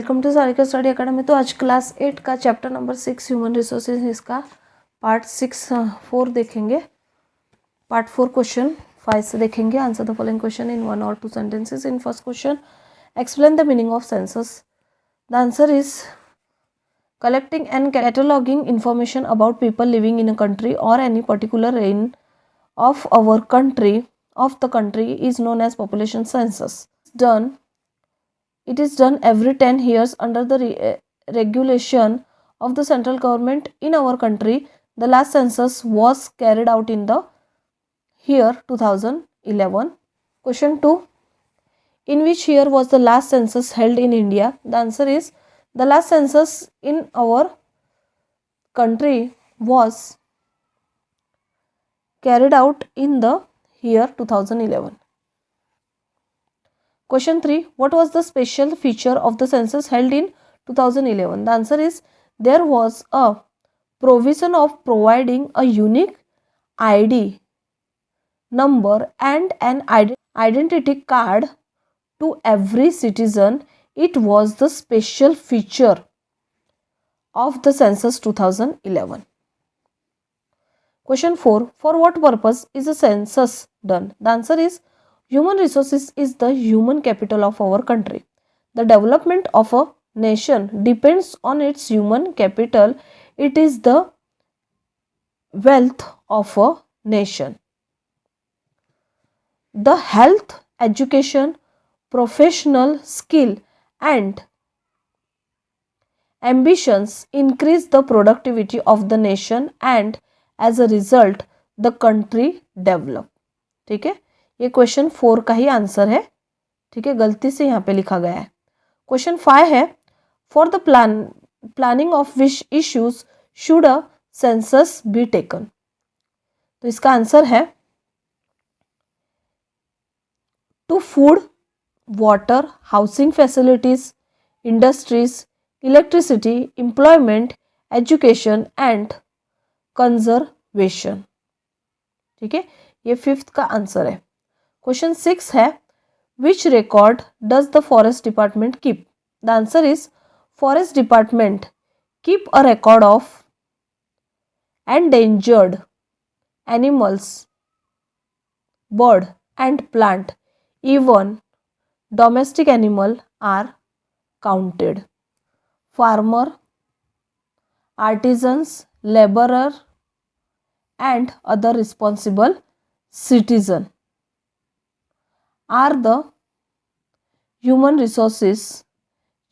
Welcome to Sarika study academy. तो आज class 8 का चैप्टर नंबर 6 ह्यूमन रिसोर्सेज, इसका पार्ट 4 देखेंगे। पार्ट 4 क्वेश्चन 5 से देखेंगे। Answer the following question in 1 or 2 sentences। In first question, explain the meaning of census. The answer is collecting and cataloging information about people living in a country or any particular region of our country is known as population census. It is done every 10 years under the regulation of the central government in our country. The last census was carried out in the year 2011. Question 2. In which year was the last census held in India? The answer is the last census in our country was carried out in the year 2011. Question 3. What was the special feature of the census held in 2011? The answer is there was a provision of providing a unique ID number and an identity card to every citizen. It was the special feature of the census 2011. Question 4. For what purpose is a census done? The answer is human resources is the human capital of our country. The development of a nation depends on its human capital. It is the wealth of a nation. The health, education, professional skill and ambitions increase the productivity of the nation and as a result the country develop. ठीक है, ये question 4 का ही answer है। ठीक है, गलती से यहाँ पे लिखा गया है। क्वेश्चन 5 है, for the planning of which issues should a census be taken. तो इसका आंसर है to food, water, housing facilities, industries, electricity, employment, education and conservation. ठीक है, ये 5th का आंसर है। क्वेश्चन 6 है, which record does the forest department keep? The answer is forest department keep a record of endangered animals, bird and plant, even domestic animal are counted. Farmer, artisans, laborer and other responsible citizen are the human resources.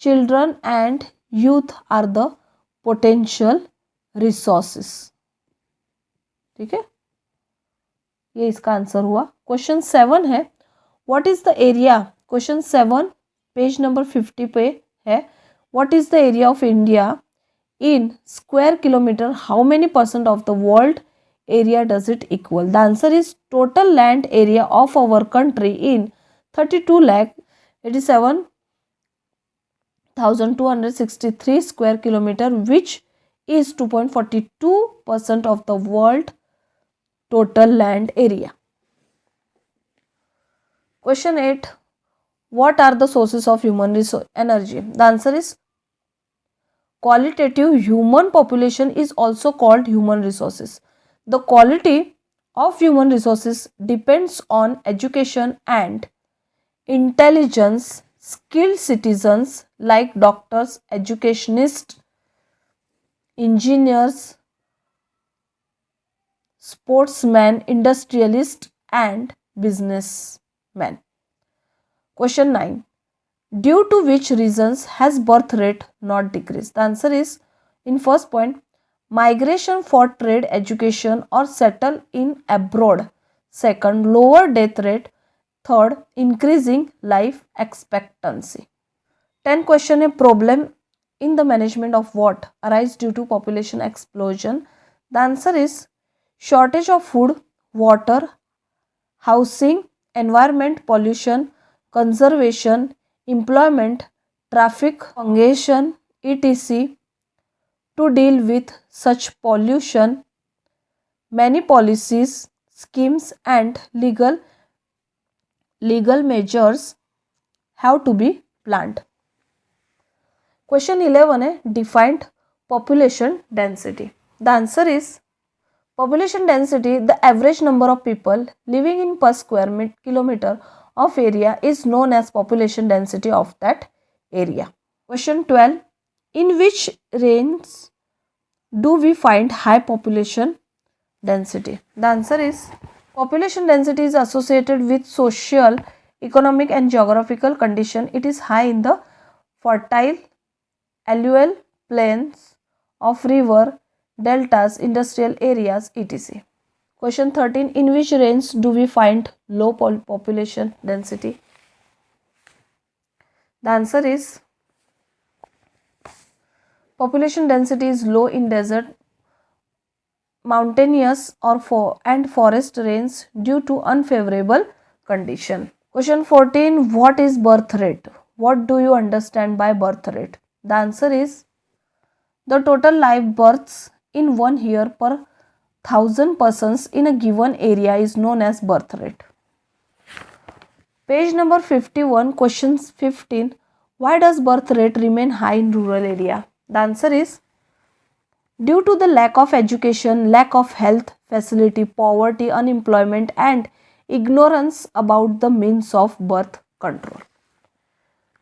Children and youth are the potential resources. ठीक है, ये इसका answer हुआ। Question 7 है, what is the area? Question 7 page number 50 पे है। What is the area of India in square kilometer? How many percent of the world area does it equal? The answer is total land area of our country in 32,87,263 square kilometer, which is 2.42% of the world total land area. Question 8. What are the sources of human resource energy? The answer is qualitative. Human population is also called human resources. The quality of human resources depends on education and intelligence. Skilled citizens like doctors, educationists, engineers, sportsmen, industrialists and businessmen. Question 9. Due to which reasons has birth rate not decreased? The answer is, in first point, migration for trade, education or settle in abroad. Second, lower death rate. Third, increasing life expectancy. 10 question है, problem in the management of what arise due to population explosion? The answer is shortage of food, water, housing, environment, pollution, conservation, employment, traffic congestion, etc. To deal with such pollution, many policies, schemes and legal measures have to be planned. Question 11 है defined population density. The answer is population density, the average number of people living in per square kilometer of area is known as population density of that area. Question 12. In which range do we find high population density? The answer is population density is associated with social, economic and geographical condition. It is high in the fertile alluvial plains of river, deltas, industrial areas, etc. Question 13. In which range do we find low population density? The answer is population density is low in desert, mountainous and forest range due to unfavorable condition. Question 14. What is birth rate? What do you understand by birth rate? The answer is the total live births in 1 year per 1000 persons in a given area is known as birth rate. Page number 51, question 15. Why does birth rate remain high in rural area? The answer is due to the lack of education, lack of health facility, poverty, unemployment and ignorance about the means of birth control.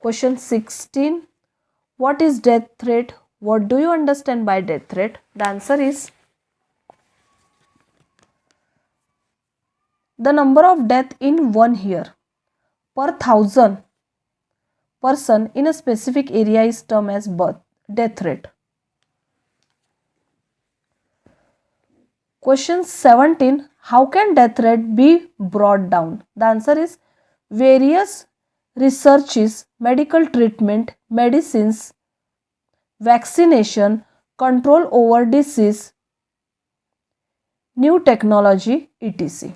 Question 16. What is death rate? What do you understand by death rate? The answer is the number of death in 1 year per 1000 person in a specific area is termed as death rate. Question 17. How can death rate be brought down? The answer is various researches, medical treatment, medicines, vaccination, control over disease, new technology, etc.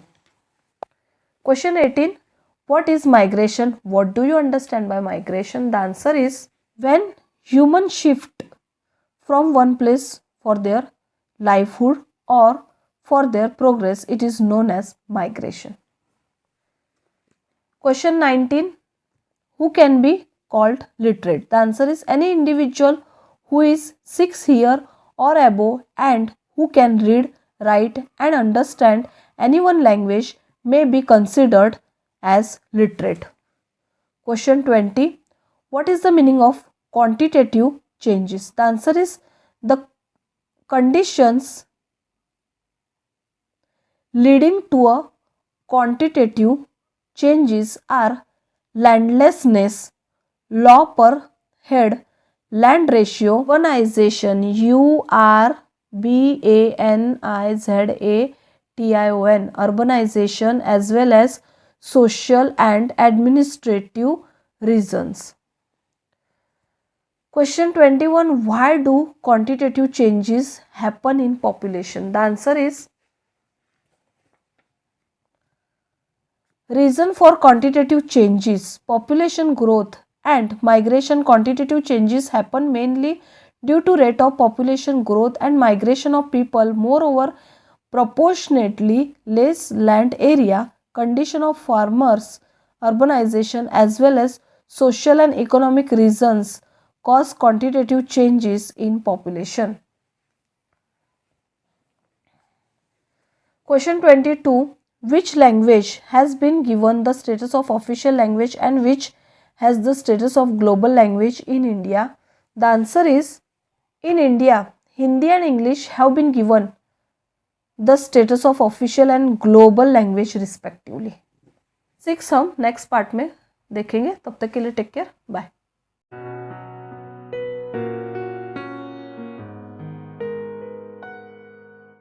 Question 18. What is migration? What do you understand by migration? The answer is when humans shift from one place for their livelihood or for their progress, it is known as migration. Question 19. Who can be called literate? The answer is any individual who is 6 years or above and who can read, write and understand any one language may be considered as literate. Question 20. What is the meaning of quantitative changes? The answer is the conditions leading to a quantitative changes are landlessness, law per head, land ratio, urbanization, urbanization, urbanization as well as social and administrative reasons. Question 21. Why do quantitative changes happen in population? The answer is reason for quantitative changes, population growth and migration. Quantitative changes happen mainly due to rate of population growth and migration of people. Moreover, proportionately less land area, condition of farmers, urbanization as well as social and economic reasons cause quantitative changes in population. Question 22. Which language has been given the status of official language and which has the status of global language in India? The answer is in India, Hindi and English have been given the status of official and global language respectively. 6 हम next part में देखेंगे. तब तक के लिए take care. Bye.